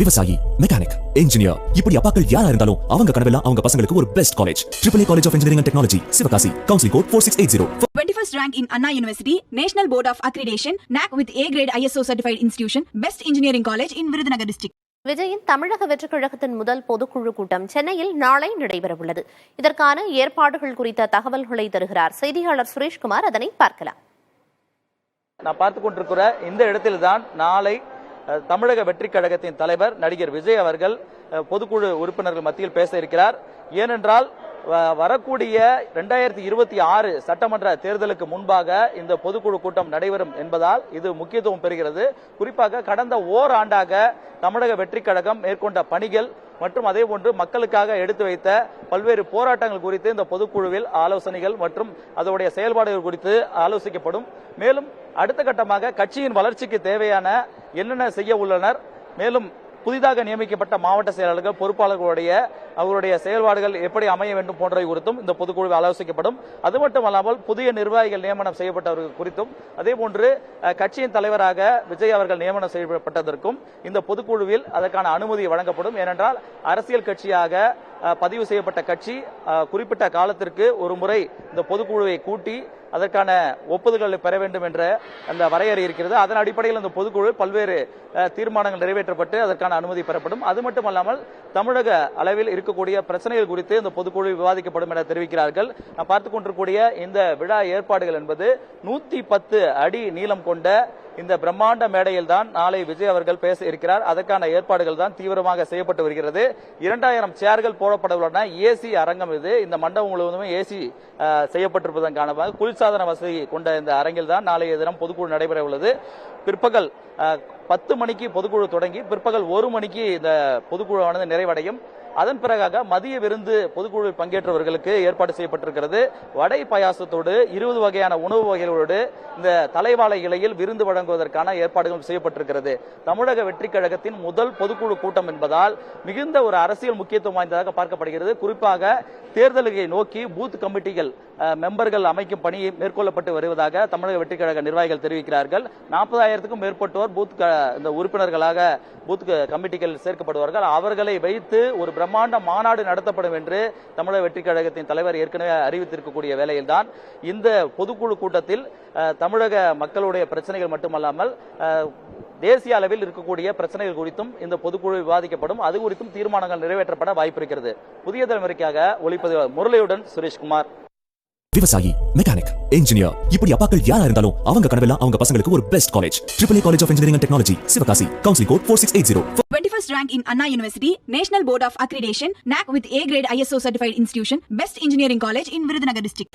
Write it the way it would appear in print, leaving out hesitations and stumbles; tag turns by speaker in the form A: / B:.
A: விவசாயி, mechanic, engineer, இப்படி அப்பாக்கள் யாரா இருந்தாலும் அவங்க கனவெல்லாம் அவங்க பசங்களுக்கு ஒரு best college. AAA College of Engineering and Technology, Sivakasi. Counseling code 4680.
B: 21st rank in Anna University, National Board of Accreditation, NAC with A grade ISO certified institution, Best Engineering College in Virudhunagar district.
C: விஜயின் தமிழக வெற்றிக் கழகத்தின் முதல் பொதுக்குழு கூட்டம் சென்னையில் நாளை நடைபெறவுள்ளது. இதற்கான ஏற்பாடுகள் குறித்த தகவல்களை தருகிறார் செய்தியாளர் சுரேஷ்குமார். அதனை பார்க்கலாம்.
D: நான் பார்த்துக் கொண்டிருக்கிற இந்த இடத்தில்தான் நாளை தமிழக வெற்றிக் கழகத்தின் தலைவர் நடிகர் விஜய் அவர்கள் பொதுக்குழு உறுப்பினர்கள் மத்தியில் பேச இருக்கிறார். ஏனென்றால் வரக்கூடிய 2026 சட்டமன்ற தேர்தலுக்கு முன்பாக இந்த பொதுக்குழு கூட்டம் நடைபெறும் என்பதால் இது முக்கியத்துவம் பெறுகிறது. குறிப்பாக கடந்த ஓராண்டாக தமிழக வெற்றிக் கழகம் மேற்கொண்ட பணிகள் மற்றும் அதே போன்று மக்களுக்காக எடுத்து வைத்த பல்வேறு போராட்டங்கள் குறித்து இந்த பொதுக்குழுவில் ஆலோசனைகள் மற்றும் அதனுடைய செயல்பாடுகள் குறித்து ஆலோசிக்கப்படும். மேலும் அடுத்த கட்டமாக கட்சியின் வளர்ச்சிக்கு தேவையான என்னென்ன செய்ய உள்ளனர், மேலும் புதிதாக நியமிக்கப்பட்ட மாவட்ட செயலாளர்கள் பொறுப்பாளர்களுடைய அவருடைய செயல்பாடுகள் எப்படி அமைய வேண்டும் போன்றவை குறித்தும் இந்த பொதுக்குழு ஆலோசிக்கப்படும். அது மட்டுமல்லாமல் புதிய நிர்வாகிகள் நியமனம் செய்யப்பட்டவர்கள் குறித்தும் அதேபோன்று கட்சியின் தலைவராக விஜய் அவர்கள் நியமனம் செய்யப்பட்டதற்கும் இந்த பொதுக்குழுவில் அதற்கான அனுமதி வழங்கப்படும். ஏனென்றால் அரசியல் கட்சியாக பதிவு செய்யப்பட்ட கட்சி குறிப்பிட்ட காலத்திற்கு ஒரு முறை இந்த பொதுக்குழுவை கூட்டி அதற்கான ஒப்புதல்களை பெற வேண்டும் என்ற அந்த வரையறை இருக்கிறது. அதன் அடிப்படையில் இந்த பொதுக்குழு பல்வேறு தீர்மானங்கள் நிறைவேற்றப்பட்டு அதற்கான அனுமதி பெறப்படும். அது மட்டுமல்லாமல் தமிழக அளவில் இருக்கக்கூடிய பிரச்சனைகள் குறித்து இந்த பொதுக்குழு விவாதிக்கப்படும் என தெரிவிக்கிறார்கள். நான் பார்த்துக் கொண்டிருக்கூடிய இந்த விழா ஏற்பாடுகள் என்பது 110 அடி நீளம் கொண்ட இந்த பிரம்மாண்ட மேடையில் தான் நாளை விஜய் அவர்கள் பேச இருக்கிறார். அதற்கான ஏற்பாடுகள் தான் தீவிரமாக செய்யப்பட்டு வருகிறது. 2000 சேர்கள் போடப்பட உள்ளன. ஏசி அரங்கம் இது. இந்த மண்டபம் முழுவதுமே ஏசி செய்யப்பட்டிருப்பதன் காரணமாக குளிர்சாதன வசதி கொண்ட இந்த அரங்கில் தான் நாளைய தினம் பொதுக்குழு நடைபெற உள்ளது. பிற்பகல் 10 மணிக்கு பொதுக்குழு தொடங்கி பிற்பகல் 1 மணிக்கு இந்த பொதுக்குழுவானது நிறைவடையும். அதன் பிறகாக மதிய விருந்து பொதுக்குழுவில் பங்கேற்றவர்களுக்கு ஏற்பாடு செய்யப்பட்டிருக்கிறது. வடை பாயாசத்தோடு 20 வகையான உணவு வகைகளோடு இந்த தலைவாழை இலையில் விருந்து வழங்குவதற்கான ஏற்பாடுகள் செய்யப்பட்டிருக்கிறது. தமிழக வெற்றிக் கழகத்தின் முதல் பொதுக்குழு கூட்டம் என்பதால் மிகுந்த ஒரு அரசியல் முக்கியத்துவம் வாய்ந்ததாக பார்க்கப்படுகிறது. குறிப்பாக தேர்தலை நோக்கி பூத் கமிட்டிகள் மெம்பர்கள் அமைக்கும் பணி மேற்கொள்ளப்பட்டு வருவதாக தமிழக வெற்றிக் கழக நிர்வாகிகள் தெரிவிக்கிறார்கள். 40,000க்கும் மேற்பட்டோர் பூத் இந்த உறுப்பினர்களாக பூத் கமிட்டிகள் சேர்க்கப்படுவார்கள். அவர்களை வைத்து ஒரு பிரம்மாண்ட மாநாடு நடத்தப்படும் என்று தமிழக வெற்றிக் கழகத்தின் தலைவர் ஏற்கனவே அறிவித்திருக்கக்கூடிய வேளையில்தான் இந்த பொதுக்குழு கூட்டத்தில் தமிழக மக்களுடைய பிரச்சனைகள் மட்டுமல்லாமல் தேசிய அளவில் இருக்கக்கூடிய பிரச்சனைகள் குறித்தும் இந்த பொதுக்குழு விவாதிக்கப்படும். அது குறித்தும் தீர்மானங்கள் நிறைவேற்றப்பட வாய்ப்பு இருக்கிறது. புதிய தலைமுறைக்காக ஒளிப்பதிவாளர் முரளியுடன் சுரேஷ்குமார்.
A: விவசாயி, மெக்கானிக், இன்ஜினியர், இப்படி அப்பாக்கள் யாரா இருந்தாலும் அவங்க கனவெல்லாம் அவங்க பசங்களுக்கு ஒரு best college. AAA College of Engineering and Technology, Sivakasi. Counseling code 4680.
B: 21st rank in Anna University, National Board of Accreditation, NAC with A grade ISO certified institution, Best Engineering College in Virudhunagar district.